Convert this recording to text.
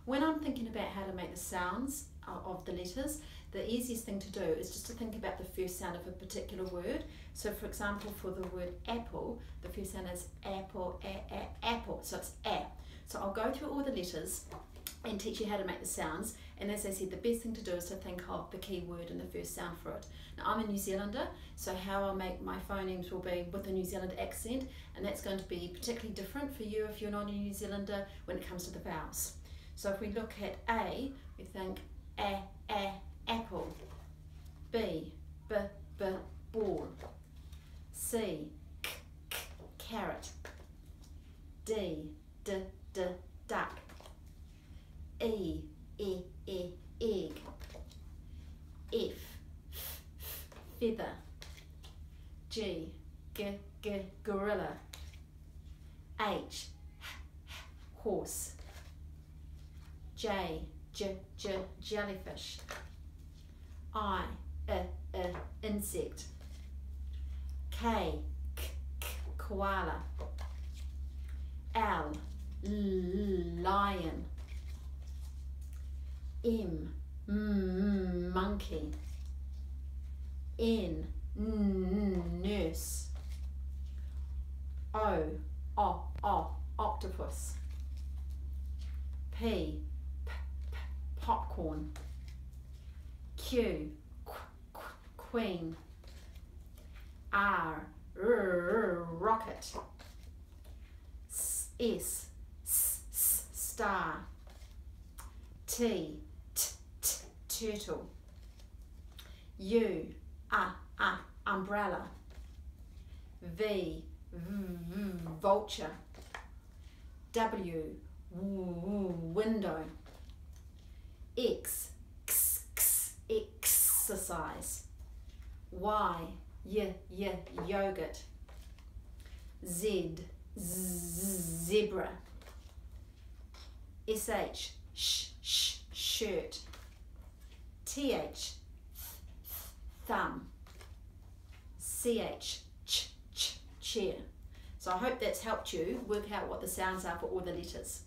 when I'm thinking about how to make the sounds of the letters, the easiest thing to do is just to think about the first sound of a particular word. So for example, for the word apple, the first sound is apple, apple, so it's a. So I'll go through all the letters and teach you how to make the sounds, and as I said, the best thing to do is to think of the key word and the first sound for it. Now I'm a New Zealander, so how I'll make my phonemes will be with a New Zealand accent, and that's going to be particularly different for you if you're not a New Zealander when it comes to the vowels. So if we look at A, we think apple, B, ball, C, carrot, D, duck, E, egg, F, feather, G, gorilla, H, horse, J, jellyfish, I, insect, K, koala, L, lion, M, monkey, N, nurse, O, octopus, P, popcorn, Q, queen, R, rocket, S, star, T, turtle, U, umbrella, V, vulture, W, window, X, exercise, Y, yogurt, Z, zebra, SH, shirt, TH, thumb, CH, chair. So I hope that's helped you work out what the sounds are for all the letters.